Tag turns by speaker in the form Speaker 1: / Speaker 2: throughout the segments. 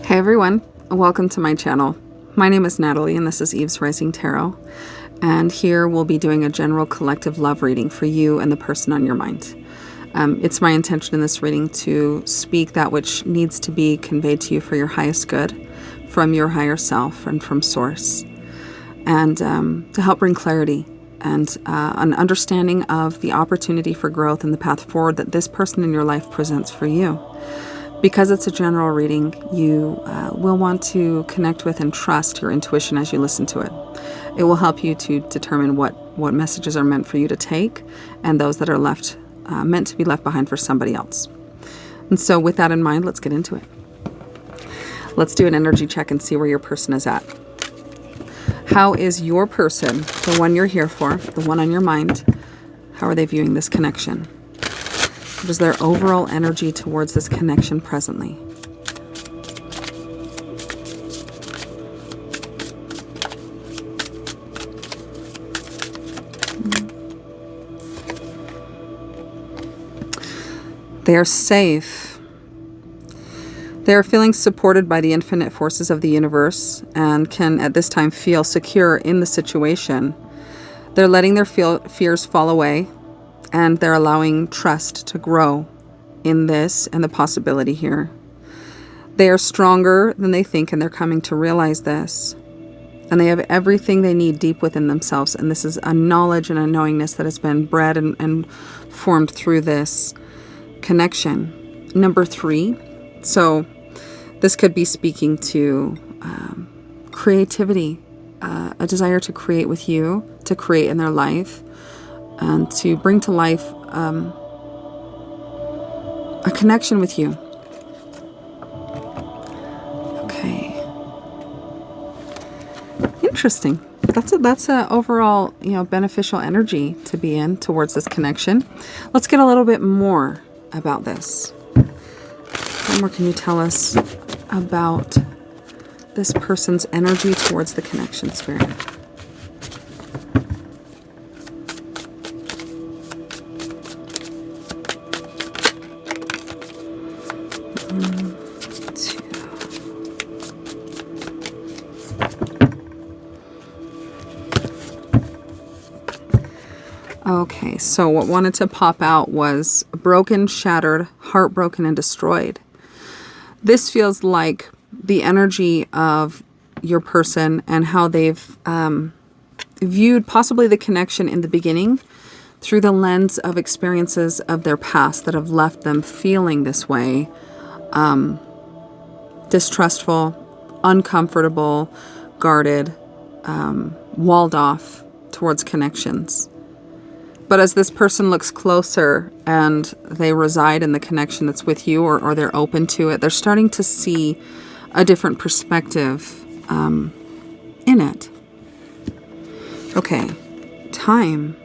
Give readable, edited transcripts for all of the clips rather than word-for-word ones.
Speaker 1: Hey everyone, welcome to my channel. My name is Natalie and this is Eve's Rising Tarot. And here we'll be doing a general collective love reading for you and the person on your mind. It's my intention in this reading to speak that which needs to be conveyed to you for your highest good, from your higher self and from Source. And to help bring clarity and an understanding of the opportunity for growth and the path forward that this person in your life presents for you. Because it's a general reading, you will want to connect with and trust your intuition as you listen to it. It will help you to determine what messages are meant for you to take and those that are meant to be left behind for somebody else. And so with that in mind, let's get into it. Let's do an energy check and see where your person is at. How is your person, the one you're here for, the one on your mind, how are they viewing this connection? What is their overall energy towards this connection presently? They are safe. They are feeling supported by the infinite forces of the universe and can at this time feel secure in the situation. They're letting their fears fall away. And they're allowing trust to grow in this and the possibility here. They are stronger than they think, and they're coming to realize this. And they have everything they need deep within themselves. And this is a knowledge and a knowingness that has been bred and formed through this connection. Number 3. So this could be speaking to creativity, a desire to create with you, to create in their life. And to bring to life a connection with you. Okay. Interesting. That's a overall, beneficial energy to be in towards this connection. Let's get a little bit more about this. What more can you tell us about this person's energy towards the connection, Spirit? Okay, so what wanted to pop out was broken, shattered, heartbroken, and destroyed. This feels like the energy of your person and how they've viewed possibly the connection in the beginning through the lens of experiences of their past that have left them feeling this way. Distrustful, uncomfortable, guarded, walled off towards connections. But as this person looks closer and they reside in the connection that's with you, or they're open to it, they're starting to see a different perspective in it. Okay, time.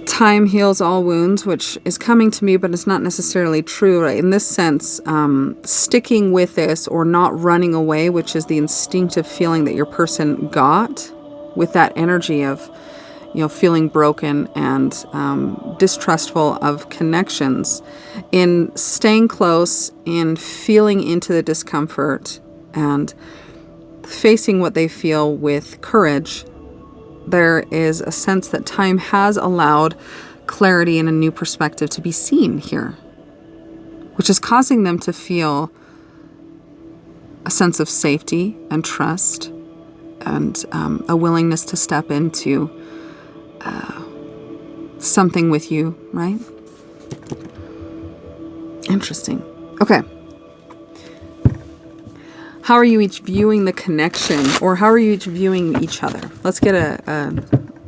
Speaker 1: Time heals all wounds, which is coming to me, but it's not necessarily true. Right? In this sense, sticking with this or not running away, which is the instinctive feeling that your person got with that energy of feeling broken and distrustful of connections, in staying close, in feeling into the discomfort and facing what they feel with courage, there is a sense that time has allowed clarity and a new perspective to be seen here, which is causing them to feel a sense of safety and trust and a willingness to step into something with you, right? Interesting. Okay. How are you each viewing the connection, or how are you each viewing each other? Let's get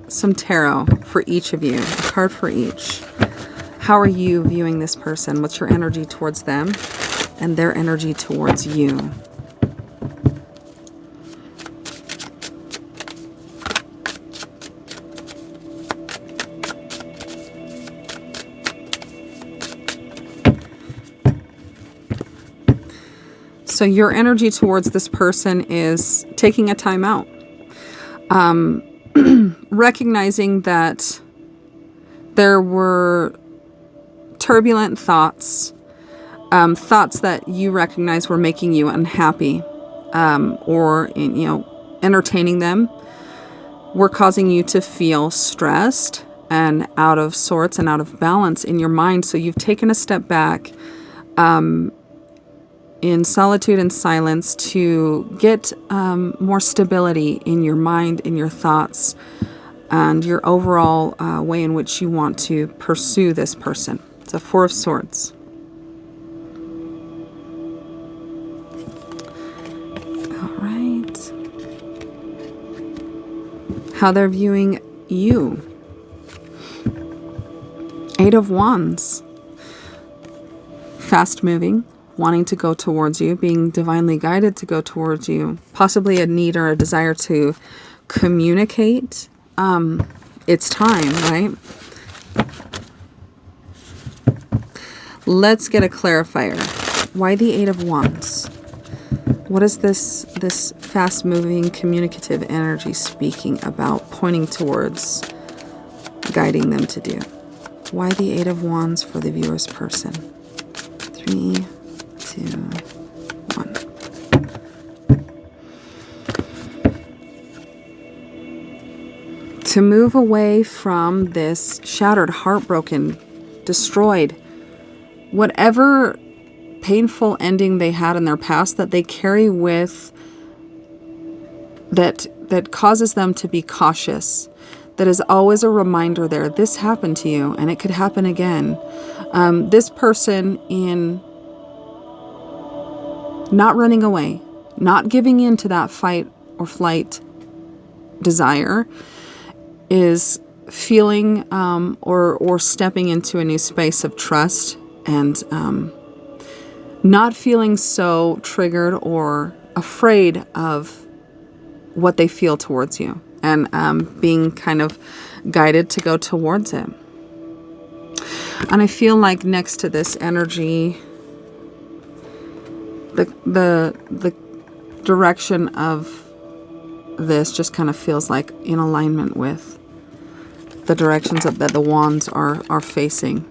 Speaker 1: some tarot for each of you, a card for each. How are you viewing this person? What's your energy towards them and their energy towards you? So your energy towards this person is taking a time out. Recognizing that there were turbulent thoughts thoughts that you recognize were making you unhappy, or, entertaining them were causing you to feel stressed and out of sorts and out of balance in your mind. So you've taken a step back in solitude and silence to get more stability in your mind, in your thoughts, and your overall way in which you want to pursue this person. It's a Four of Swords. All right. How they're viewing you. Eight of Wands. Fast moving, wanting to go towards you, being divinely guided to go towards you, possibly a need or a desire to communicate. It's time, right? Let's get a clarifier. Why the Eight of Wands? What is this fast-moving, communicative energy speaking about, pointing towards, guiding them to do? Why the Eight of Wands for the viewer's person? 3, 2, 1. To move away from this shattered, heartbroken, destroyed, whatever painful ending they had in their past that they carry with, that causes them to be cautious, that is always a reminder there. This happened to you and it could happen again. This person, in not running away, not giving in to that fight or flight desire, is feeling or stepping into a new space of trust, and not feeling so triggered or afraid of what they feel towards you, and being kind of guided to go towards it. And I feel like next to this energy, the direction of this just kind of feels like in alignment with the directions that the wands are facing.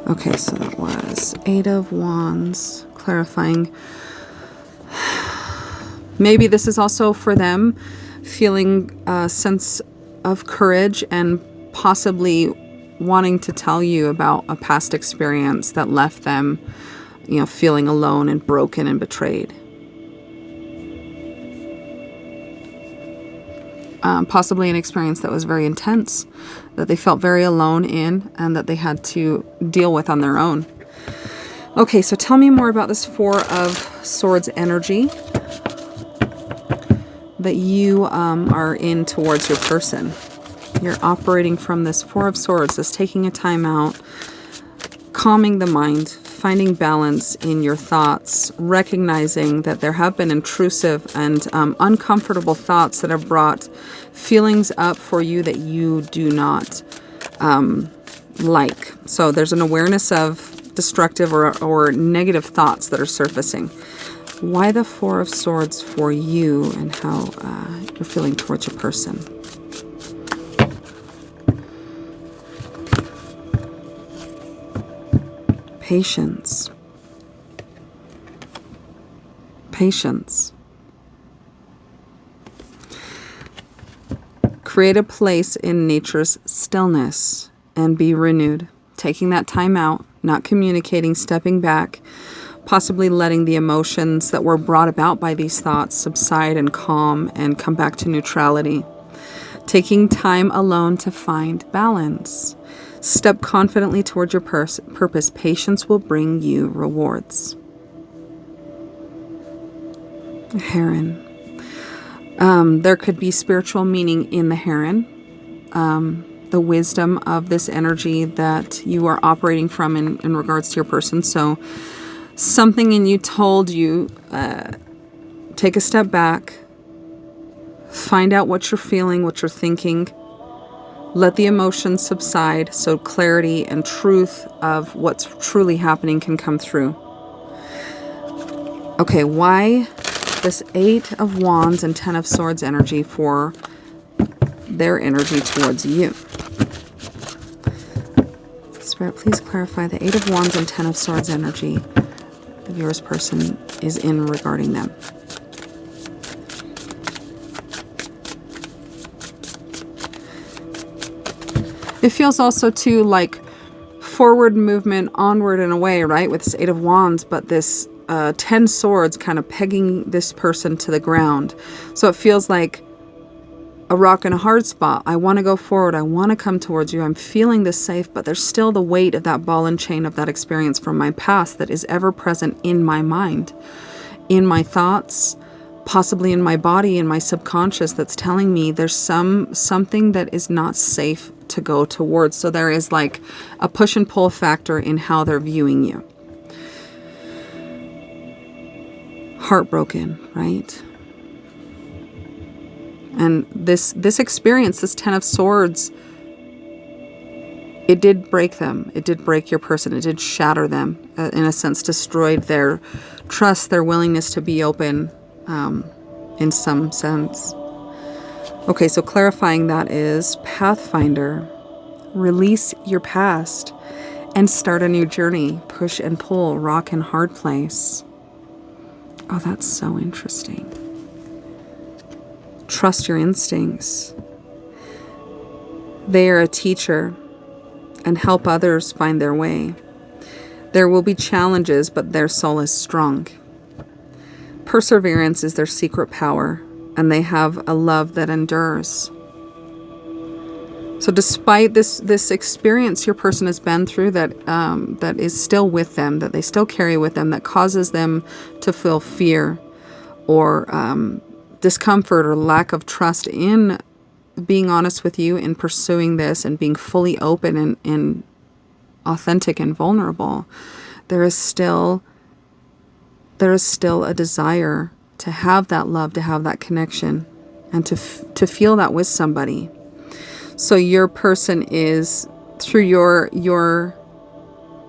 Speaker 1: Okay, so that was Eight of Wands, clarifying. Maybe this is also for them feeling a sense of courage and possibly wanting to tell you about a past experience that left them, feeling alone and broken and betrayed. Possibly an experience that was very intense, that they felt very alone in, and that they had to deal with on their own. Okay, so tell me more about this Four of Swords energy that you are in towards your person. You're operating from this Four of Swords, this taking a time out, calming the mind, finding balance in your thoughts, recognizing that there have been intrusive and uncomfortable thoughts that have brought feelings up for you that you do not like. So there's an awareness of destructive or negative thoughts that are surfacing. Why the Four of Swords for you, and how you're feeling towards your person? Patience. Patience. Create a place in nature's stillness and be renewed. Taking that time out, not communicating, stepping back, possibly letting the emotions that were brought about by these thoughts subside and calm and come back to neutrality. Taking time alone to find balance. Step confidently towards your purpose. Patience will bring you rewards. Heron. There could be spiritual meaning in the heron. The wisdom of this energy that you are operating from in regards to your person. So something in you told you, take a step back, find out what you're feeling, what you're thinking. Let the emotions subside so clarity and truth of what's truly happening can come through. Okay, why this Eight of Wands and Ten of Swords energy for their energy towards you? Spirit, please clarify the Eight of Wands and Ten of Swords energy the viewer's person is in regarding them. It feels also too like forward movement, onward in a way, right? With this Eight of Wands, but this 10 Swords kind of pegging this person to the ground. So it feels like a rock and a hard spot. I want to go forward. I want to come towards you. I'm feeling this safe, but there's still the weight of that ball and chain of that experience from my past that is ever present in my mind, in my thoughts, possibly in my body, in my subconscious, that's telling me there's something that is not safe to go towards. So there is like a push and pull factor in how they're viewing you. Heartbroken, right? And this experience, this Ten of Swords, it did break them. It did break your person. It did shatter them, in a sense, destroyed their trust, their willingness to be open, in some sense. Okay, so clarifying that is Pathfinder. Release your past and start a new journey. Push and pull, rock and hard place. Oh, that's so interesting. Trust your instincts. They are a teacher and help others find their way. There will be challenges, but their soul is strong. Perseverance is their secret power, and they have a love that endures. So despite this experience your person has been through that is still with them, that they still carry with them, that causes them to feel fear or discomfort or lack of trust in being honest with you, in pursuing this and being fully open and authentic and vulnerable, there is still a desire to have that love, to have that connection, and to feel that with somebody. So your person is, through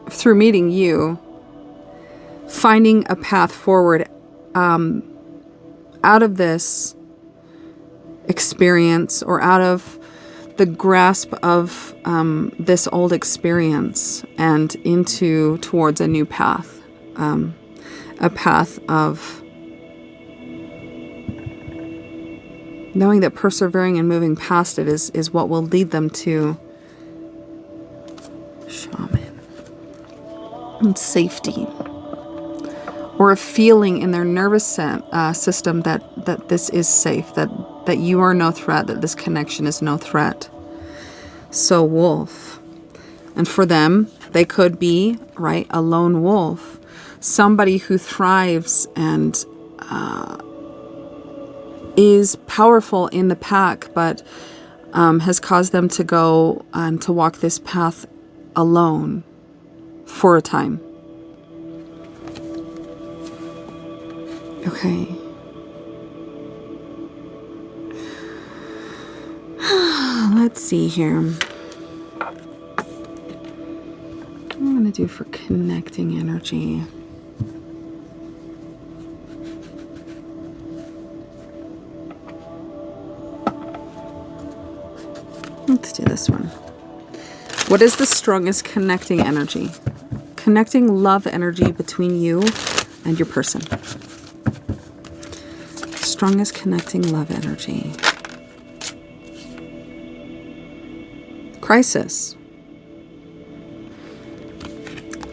Speaker 1: through meeting you, finding a path forward out of this experience, or out of the grasp of this old experience, and towards a new path, a path of knowing that persevering and moving past it is what will lead them to shaman and safety, or a feeling in their nervous system that this is safe, that you are no threat, that this connection is no threat. So wolf. And for them, they could be, right, a lone wolf, somebody who thrives and is powerful in the pack, but has caused them to go and to walk this path alone for a time. Okay. Let's see here. I'm going to do for connecting energy. Let's do this one. What is the strongest connecting energy? Connecting love energy between you and your person. Strongest connecting love energy. Crisis.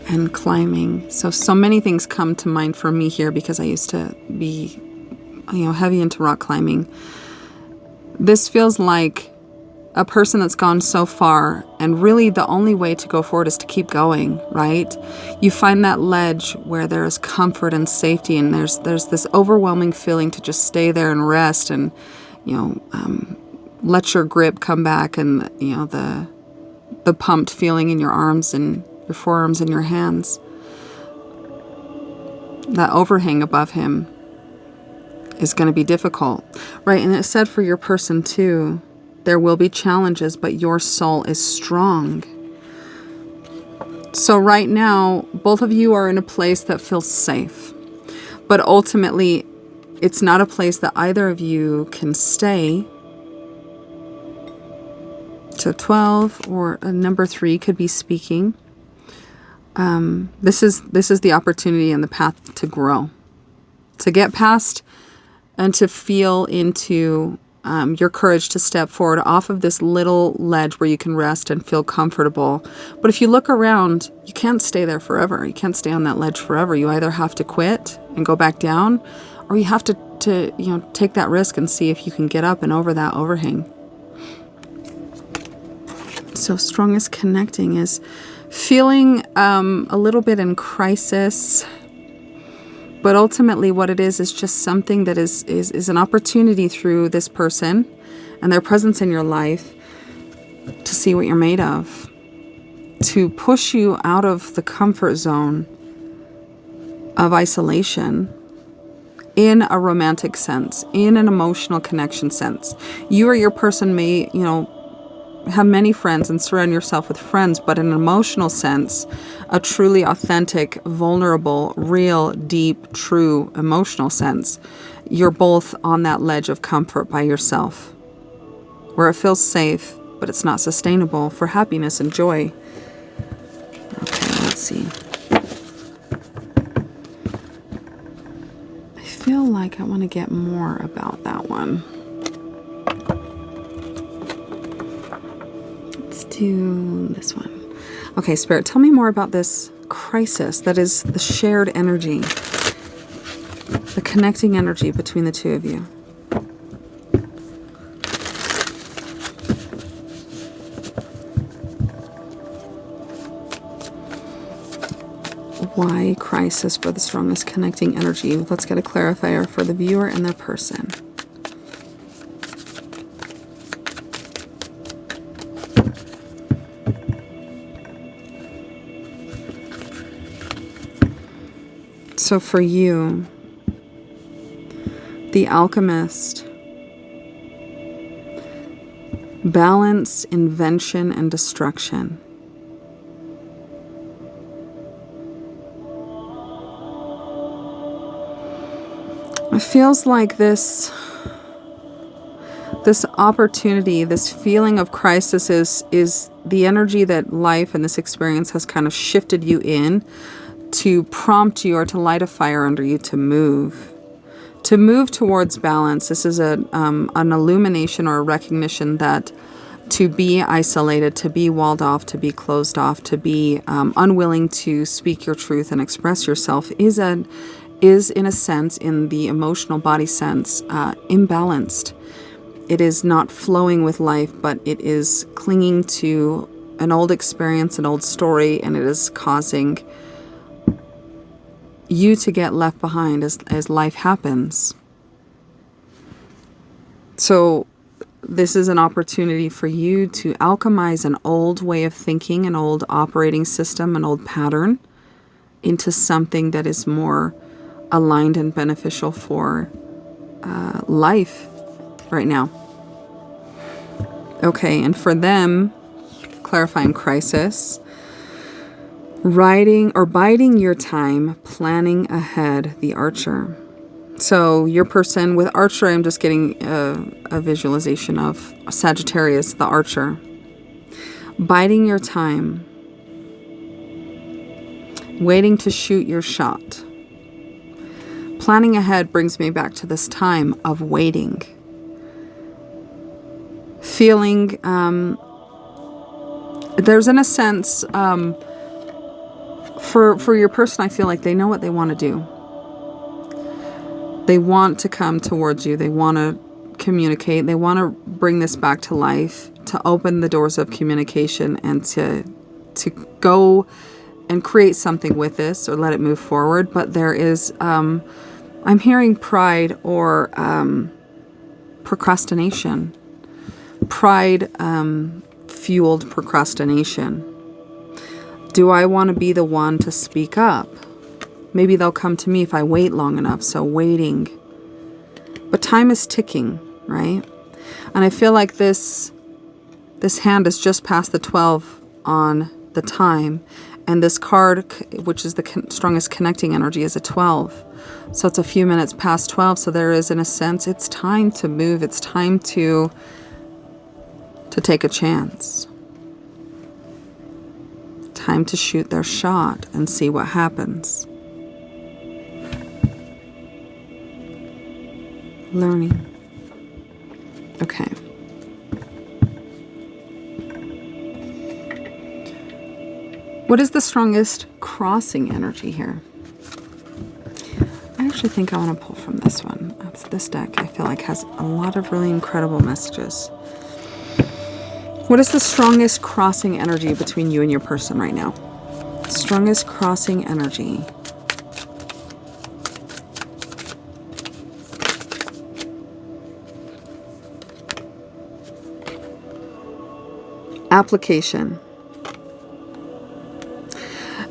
Speaker 1: And climbing. So many things come to mind for me here because I used to be, heavy into rock climbing. This feels like a person that's gone so far, and really the only way to go forward is to keep going, right? You find that ledge where there's comfort and safety, and there's this overwhelming feeling to just stay there and rest, and let your grip come back, and the pumped feeling in your arms and your forearms and your hands. That overhang above him is going to be difficult, right? And it said for your person too, there will be challenges, but your soul is strong. So right now, both of you are in a place that feels safe. But ultimately, it's not a place that either of you can stay. So 12 or number 3 could be speaking. This is the opportunity and the path to grow, to get past and to feel into your courage to step forward off of this little ledge where you can rest and feel comfortable. But if you look around, you can't stay there forever. You can't stay on that ledge forever. You either have to quit and go back down, or you have to take that risk and see if you can get up and over that overhang. So strongest connecting is feeling a little bit in crisis, but ultimately what it is just something that is an opportunity through this person and their presence in your life to see what you're made of, to push you out of the comfort zone of isolation in a romantic sense, in an emotional connection sense. You or your person may, have many friends and surround yourself with friends, but in an emotional sense, a truly authentic, vulnerable, real, deep, true emotional sense, you're both on that ledge of comfort by yourself, where it feels safe, but it's not sustainable for happiness and joy. Okay, let's see. I feel like I want to get more about that one. Do this one. Okay, Spirit, tell me more about this crisis that is the shared energy, the connecting energy between the two of you. Why crisis for the strongest connecting energy? Let's get a clarifier for the viewer and their person. So for you, the alchemist, balance, invention, and destruction. It feels like this opportunity, this feeling of crisis is the energy that life and this experience has kind of shifted you in to prompt you or to light a fire under you to move towards balance. This is an illumination or a recognition that to be isolated, to be walled off, to be closed off, to be unwilling to speak your truth and express yourself is in a sense, in the emotional body sense, imbalanced. It is not flowing with life, but it is clinging to an old experience, an old story, and it is causing you to get left behind as life happens. So this is an opportunity for you to alchemize an old way of thinking, an old operating system, an old pattern into something that is more aligned and beneficial for life right now. Okay, and for them, clarifying crisis, riding or biding your time, planning ahead, the Archer. So your person with Archer, I'm just getting a visualization of Sagittarius, the Archer. Biding your time, waiting to shoot your shot. Planning ahead brings me back to this time of waiting. Feeling, there's in a sense, for your person, I feel like they know what they want to do. They want to come towards you. They want to communicate. They want to bring this back to life, to open the doors of communication and to go and create something with this or let it move forward. But there is, I'm hearing pride or procrastination. Pride fueled procrastination. Do I want to be the one to speak up? Maybe they'll come to me if I wait long enough, so waiting. But time is ticking, right? And I feel like this hand is just past the 12 on the time, and this card, which is the strongest connecting energy, is a 12. So it's a few minutes past 12, so there is, in a sense, it's time to move. It's time to take a chance. Time to shoot their shot and see what happens. Learning. Okay. What is the strongest crossing energy here? I actually think I want to pull from this one. This deck, I feel like, has a lot of really incredible messages. What is the strongest crossing energy between you and your person right now? Strongest crossing energy. Application.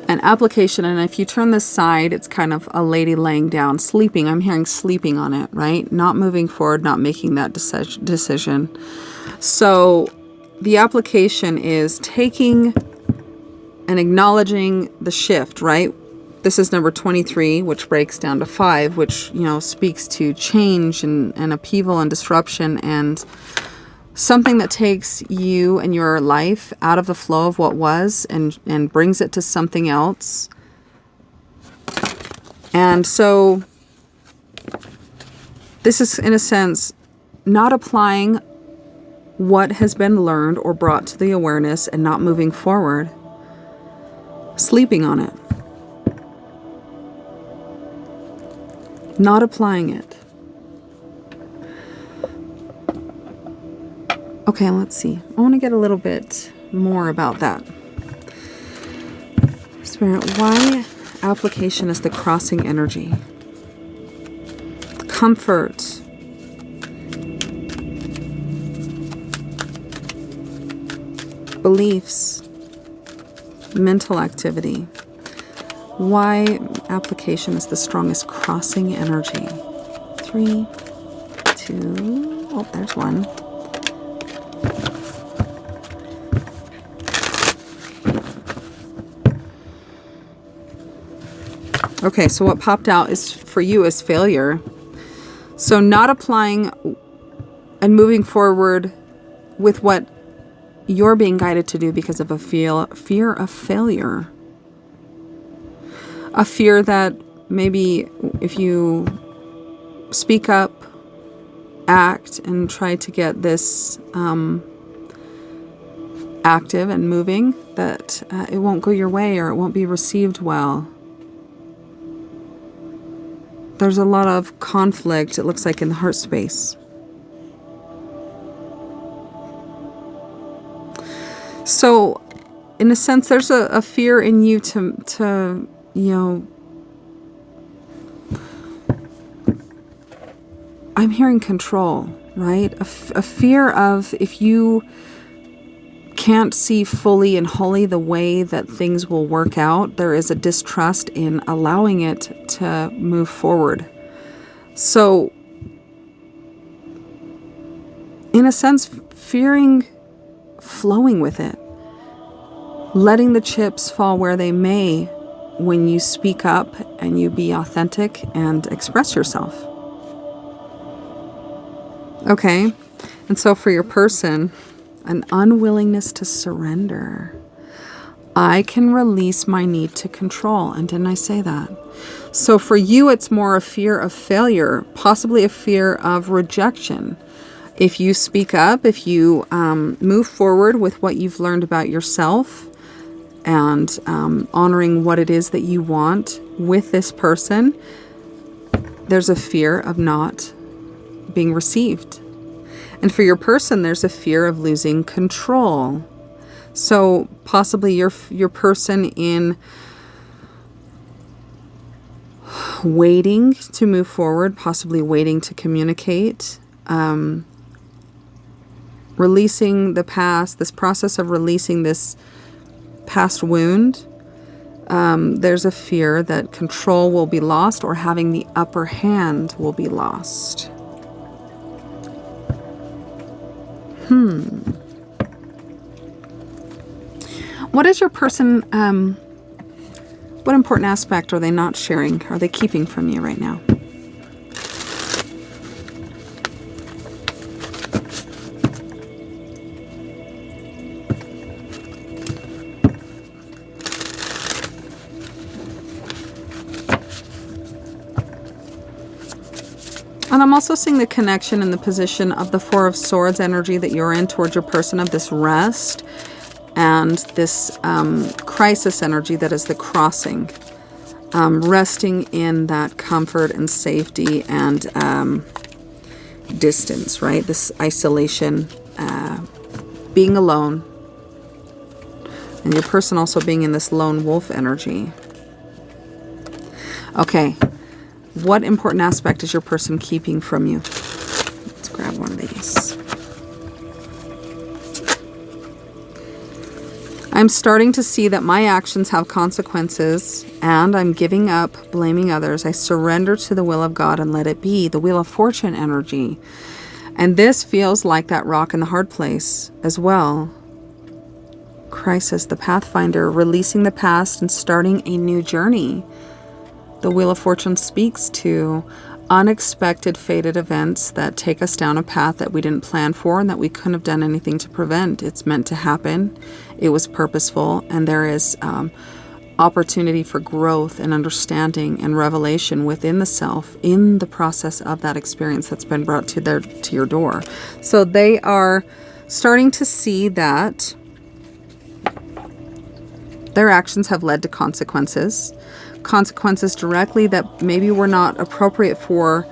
Speaker 1: An application, and if you turn this side, it's kind of a lady laying down, sleeping. I'm hearing sleeping on it, right? Not moving forward, not making that decision. So the application is taking and acknowledging the shift, right? This is number 23, which breaks down to 5, which, speaks to change and upheaval and disruption and something that takes you and your life out of the flow of what was and brings it to something else. And so this is, in a sense, not applying what has been learned or brought to the awareness and not moving forward. Sleeping on it. Not applying it. Okay, let's see. I want to get a little bit more about that. Spirit, why application is the crossing energy? Comfort. Beliefs. Mental activity. Why application is the strongest crossing energy? 3, 2, oh, there's 1. Okay, so what popped out is for you is failure. So not applying and moving forward with what you're being guided to do because of a fear of failure. A fear that maybe if you speak up, act, and try to get this active and moving, that it won't go your way or it won't be received well. There's a lot of conflict, it looks like, in the heart space. So, in a sense, there's a fear in you to I'm hearing control, right? A fear of if you can't see fully and wholly the way that things will work out, there is a distrust in allowing it to move forward. So, in a sense, fearing flowing with it, letting the chips fall where they may when you speak up and you be authentic and express yourself. Okay, and so for your person, an unwillingness to surrender. I can release my need to control. And didn't I say that? So for you, it's more a fear of failure, possibly a fear of rejection. If you speak up, if you move forward with what you've learned about yourself and honoring what it is that you want with this person, there's a fear of not being received. And for your person, there's a fear of losing control. So possibly your person in waiting to move forward, possibly waiting to communicate, releasing the past, this process of releasing this past wound. There's a fear that control will be lost or having the upper hand will be lost. What is your person, what important aspect are they not sharing? Are they keeping from you right now? And I'm also seeing the connection in the position of the Four of Swords energy that you're in towards your person, of this rest and this crisis energy that is the crossing. Resting in that comfort and safety and distance, right? This isolation, being alone. And your person also being in this lone wolf energy. Okay. What important aspect is your person keeping from you? Let's grab one of these. I'm starting to see that my actions have consequences, and I'm giving up blaming others. I surrender to the will of God and let it be. The Wheel of Fortune energy. And this feels like that rock in the hard place as well. Crisis, the Pathfinder, releasing the past and starting a new journey. The Wheel of Fortune speaks to unexpected, fated events that take us down a path that we didn't plan for and that we couldn't have done anything to prevent. It's meant to happen. It was purposeful, and there is opportunity for growth and understanding and revelation within the self in the process of that experience that's been brought to your door. So they are starting to see that their actions have led to consequences directly that maybe were not appropriate for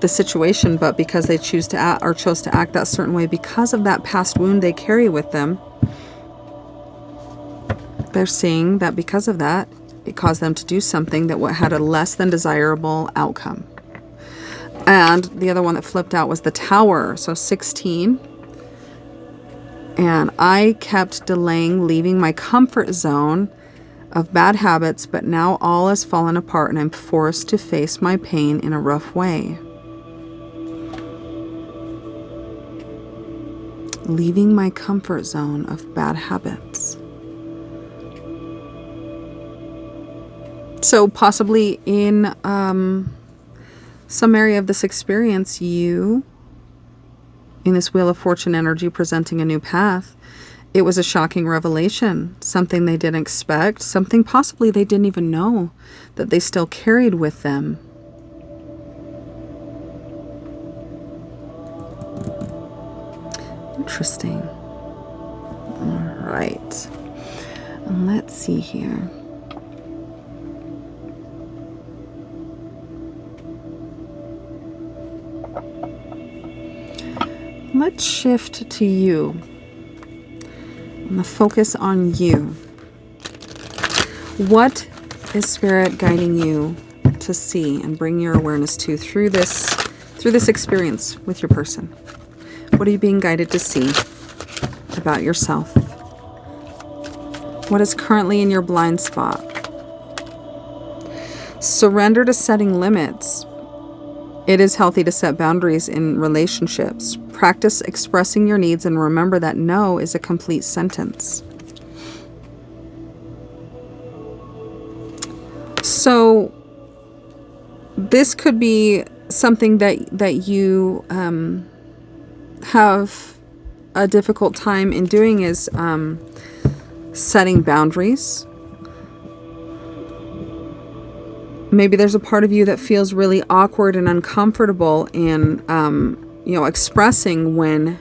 Speaker 1: the situation, but because they chose to act that certain way because of that past wound they carry with them, they're seeing that because of that, it caused them to do something that had a less than desirable outcome. And the other one that flipped out was the Tower, so 16. And I kept delaying leaving my comfort zone of bad habits, but now all has fallen apart and I'm forced to face my pain in a rough way. Leaving my comfort zone of bad habits. So possibly in some area of this experience, you, in this Wheel of Fortune energy presenting a new path, it was a shocking revelation, something they didn't expect, something possibly they didn't even know that they still carried with them. Interesting. All right. Let's see here. Let's shift to you. I'm going to focus on you. What is Spirit guiding you to see and bring your awareness to through this experience with your person? What are you being guided to see about yourself? What is currently in your blind spot? Surrender to setting limits. It is healthy to set boundaries in relationships. Practice expressing your needs and remember that no is a complete sentence. So this could be something that you have a difficult time in doing, is setting boundaries. Maybe there's a part of you that feels really awkward and uncomfortable in expressing when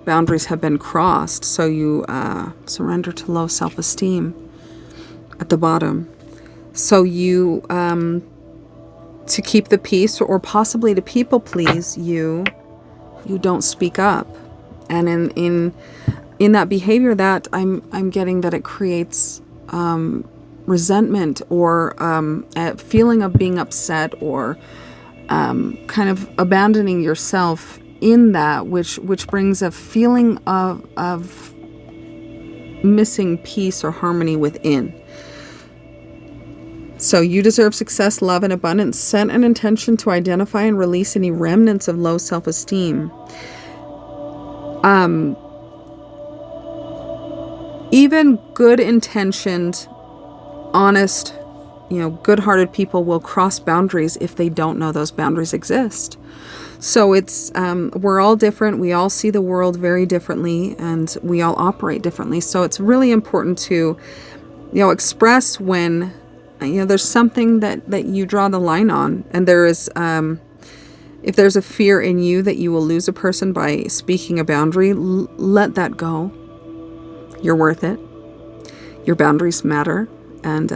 Speaker 1: boundaries have been crossed. So you surrender to low self-esteem at the bottom. So you, to keep the peace or possibly to people please, you don't speak up. And in that behavior, that I'm getting that it creates resentment or a feeling of being upset or kind of abandoning yourself in that, which brings a feeling of missing peace or harmony within. So you deserve success, love, and abundance. Set an intention to identify and release any remnants of low self-esteem. Even good-intentioned, honest, good-hearted people will cross boundaries if they don't know those boundaries exist. So it's, we're all different. We all see the world very differently and we all operate differently. So it's really important to, express when, there's something that you draw the line on, and there is, If there's a fear in you that you will lose a person by speaking a boundary, let that go. You're worth it. Your boundaries matter. And,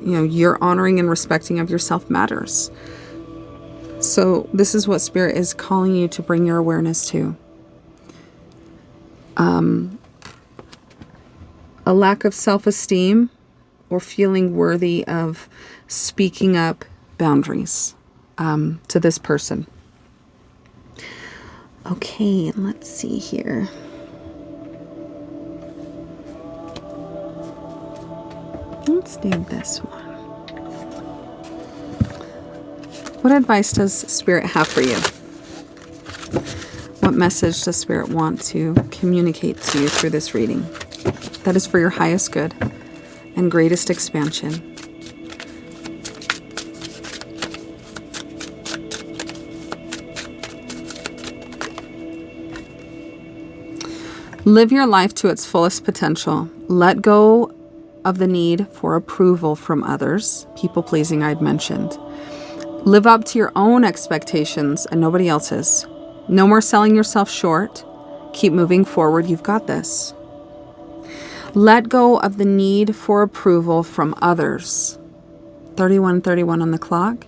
Speaker 1: your honoring and respecting of yourself matters. So this is what Spirit is calling you to bring your awareness to. A lack of self-esteem or feeling worthy of speaking up boundaries to this person. Okay, let's see here. Let's do this one. What advice does Spirit have for you? What message does Spirit want to communicate to you through this reading? That is for your highest good and greatest expansion. Live your life to its fullest potential. Let go of the need for approval from others. People pleasing I'd mentioned. Live up to your own expectations and nobody else's. No more selling yourself short. Keep moving forward. You've got this. Let go of the need for approval from others. 31:31 on the clock.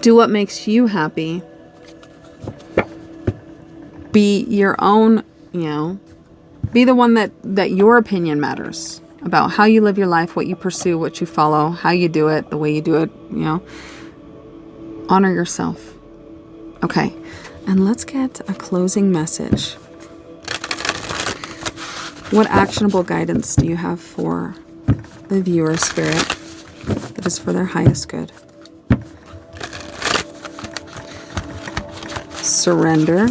Speaker 1: Do what makes you happy. Be your own, be the one that your opinion matters about how you live your life, what you pursue, what you follow, how you do it, the way you do it, Honor yourself. Okay, and let's get a closing message. What actionable guidance do you have for the viewer, Spirit, that is for their highest good? Surrender.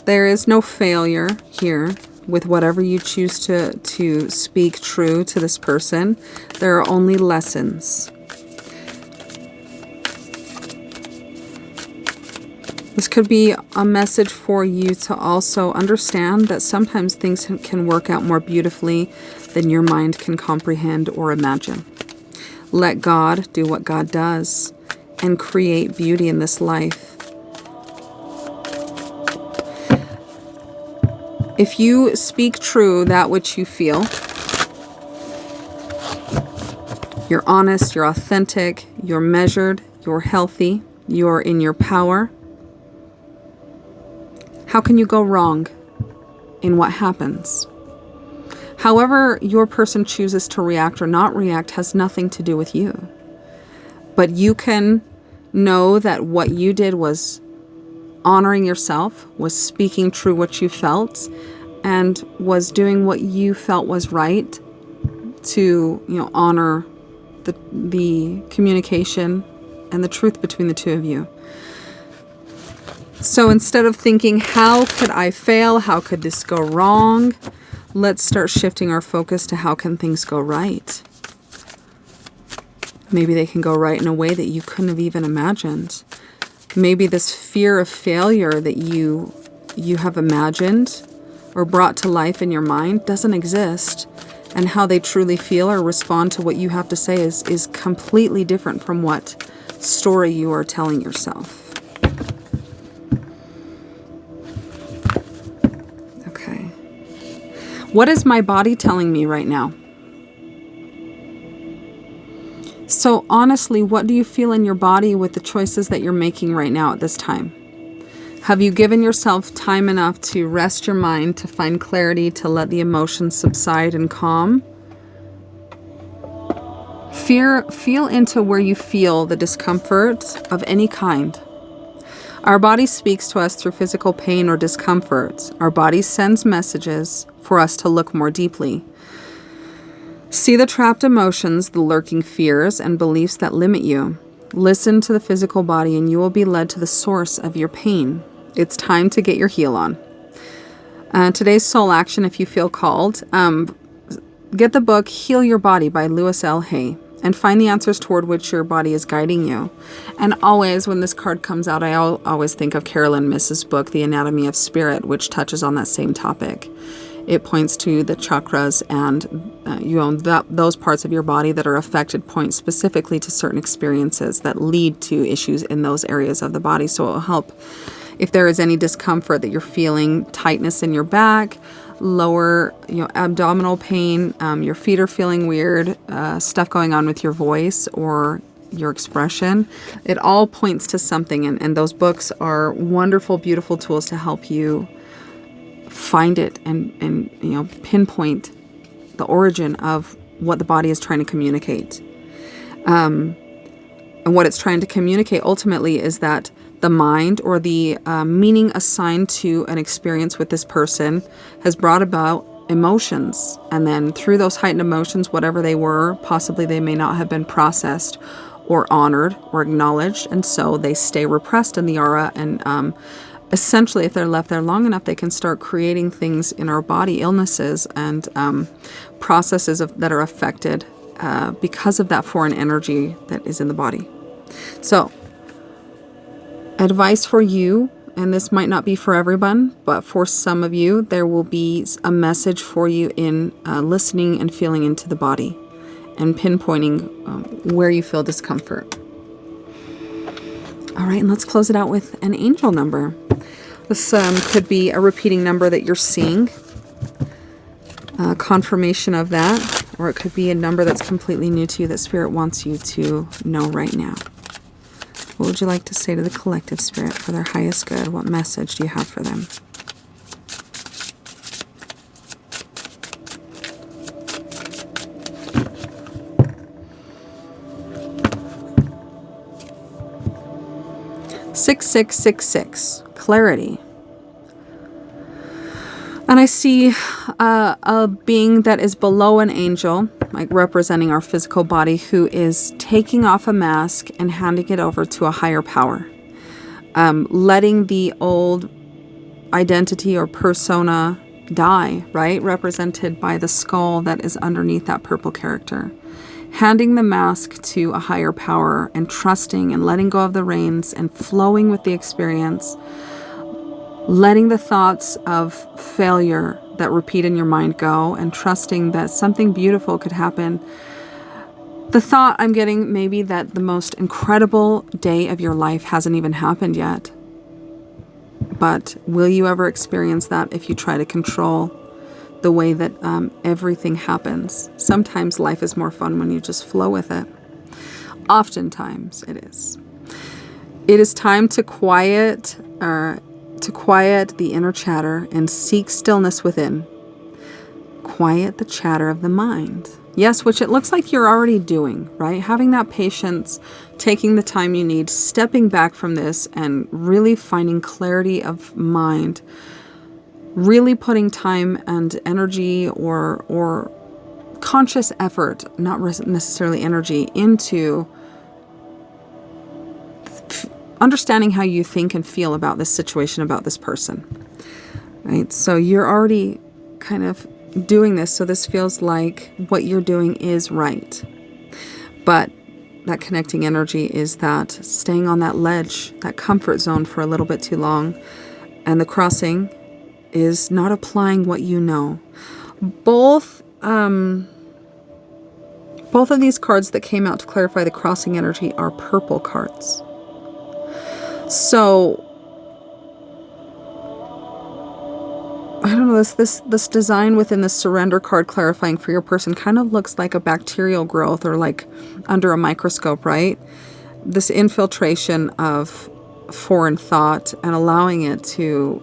Speaker 1: There is no failure here with whatever you choose to speak true to this person. There are only lessons. This could be a message for you to also understand that sometimes things can work out more beautifully than your mind can comprehend or imagine. Let God do what God does and create beauty in this life. If you speak true that which you feel, you're honest, you're authentic, you're measured, you're healthy, you're in your power, how can you go wrong in what happens? However your person chooses to react or not react has nothing to do with you. But you can know that what you did was honoring yourself, was speaking true what you felt, and was doing what you felt was right to, honor the communication and the truth between the two of you. So instead of thinking, how could I fail? How could this go wrong? Let's start shifting our focus to how can things go right? Maybe they can go right in a way that you couldn't have even imagined. Maybe this fear of failure that you have imagined or brought to life in your mind doesn't exist, and how they truly feel or respond to what you have to say is completely different from what story you are telling yourself. Okay. What is my body telling me right now? So honestly, what do you feel in your body with the choices that you're making right now at this time? Have you given yourself time enough to rest your mind, to find clarity, to let the emotions subside and calm? Feel into where you feel the discomfort of any kind. Our body speaks to us through physical pain or discomfort. Our body sends messages for us to look more deeply. See the trapped emotions, the lurking fears, and beliefs that limit you. Listen to the physical body and you will be led to the source of your pain. It's time to get your heal on. Today's soul action, if you feel called, get the book Heal Your Body by Louise L. Hay and find the answers toward which your body is guiding you. And always, when this card comes out, I always think of Carolyn Miss's book, The Anatomy of Spirit, which touches on that same topic. It points to the chakras and those parts of your body that are affected point specifically to certain experiences that lead to issues in those areas of the body. So it will help if there is any discomfort that you're feeling, tightness in your back, lower abdominal pain, your feet are feeling weird, stuff going on with your voice or your expression. It all points to something, and those books are wonderful, beautiful tools to help you find it and pinpoint the origin of what the body is trying to communicate. And what it's trying to communicate ultimately is that the mind or the meaning assigned to an experience with this person has brought about emotions. And then through those heightened emotions, whatever they were, possibly they may not have been processed or honored or acknowledged. And so they stay repressed in the aura. And essentially, if they're left there long enough, they can start creating things in our body, illnesses and processes that are affected because of that foreign energy that is in the body. So, advice for you, and this might not be for everyone, but for some of you, there will be a message for you in listening and feeling into the body and pinpointing where you feel discomfort. All right, and let's close it out with an angel number. This could be a repeating number that you're seeing, confirmation of that, or it could be a number that's completely new to you that Spirit wants you to know right now. What would you like to say to the collective, Spirit, for their highest good? What message do you have for them? "6666, clarity." And I see a being that is below an angel, like representing our physical body, who is taking off a mask and handing it over to a higher power. Letting the old identity or persona die, right? Represented by the skull that is underneath that purple character. Handing the mask to a higher power and trusting and letting go of the reins and flowing with the experience. Letting the thoughts of failure that repeat in your mind go and trusting that something beautiful could happen. The thought I'm getting maybe that the most incredible day of your life hasn't even happened yet. But will you ever experience that if you try to control the way that everything happens? Sometimes life is more fun when you just flow with it. Oftentimes it is. It is time to quiet the inner chatter and seek stillness within. Quiet the chatter of the mind. Yes, which it looks like you're already doing, right? Having that patience, taking the time you need, stepping back from this and really finding clarity of mind, really putting time and energy or conscious effort, not necessarily energy, into understanding how you think and feel about this situation, about this person, right? So you're already kind of doing this, so this feels like what you're doing is right. But that connecting energy is that staying on that ledge, that comfort zone for a little bit too long. And the crossing is not applying what you know. Both of these cards that came out to clarify the crossing energy are purple cards. So, I don't know, this design within the surrender card clarifying for your person kind of looks like a bacterial growth or like under a microscope, right? This infiltration of foreign thought and allowing it to,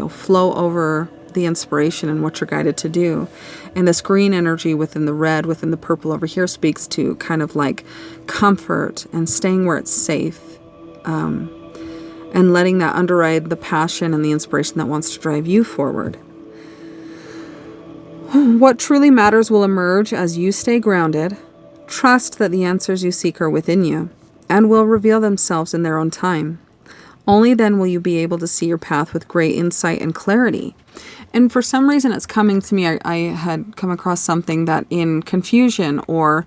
Speaker 1: flow over the inspiration and what you're guided to do. And this green energy within the red, within the purple over here speaks to kind of like comfort and staying where it's safe. And letting that underride the passion and the inspiration that wants to drive you forward. What truly matters will emerge as you stay grounded. Trust that the answers you seek are within you and will reveal themselves in their own time. Only then will you be able to see your path with great insight and clarity. And for some reason it's coming to me, I had come across something that in confusion or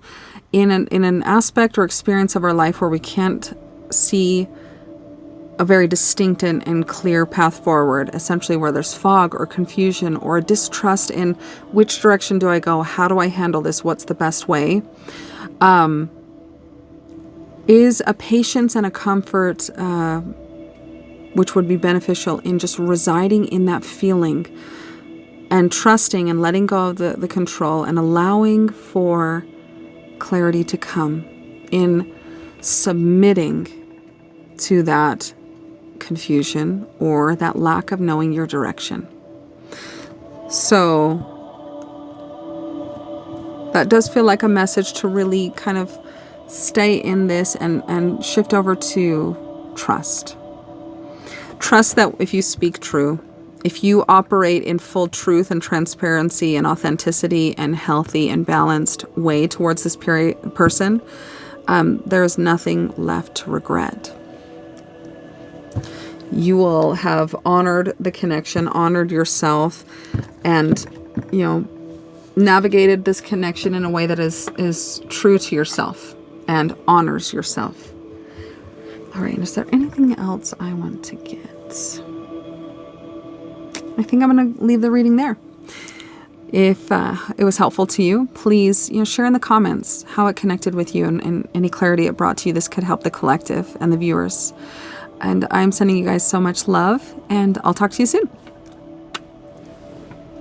Speaker 1: in an aspect or experience of our life where we can't see a very distinct and clear path forward, essentially where there's fog or confusion or distrust in which direction do I go? How do I handle this? What's the best way? Is a patience and a comfort which would be beneficial in just residing in that feeling and trusting and letting go of the control and allowing for clarity to come in submitting to that confusion or that lack of knowing your direction. So that does feel like a message to really kind of stay in this and shift over to trust. Trust that if you speak true, if you operate in full truth and transparency and authenticity and healthy and balanced way towards this person, there is nothing left to regret. You will have honored the connection, honored yourself, and, navigated this connection in a way that is true to yourself and honors yourself. All right, is there anything else I want to get? I think I'm going to leave the reading there. If it was helpful to you, please share in the comments how it connected with you and any clarity it brought to you. This could help the collective and the viewers. And I'm sending you guys so much love, and I'll talk to you soon.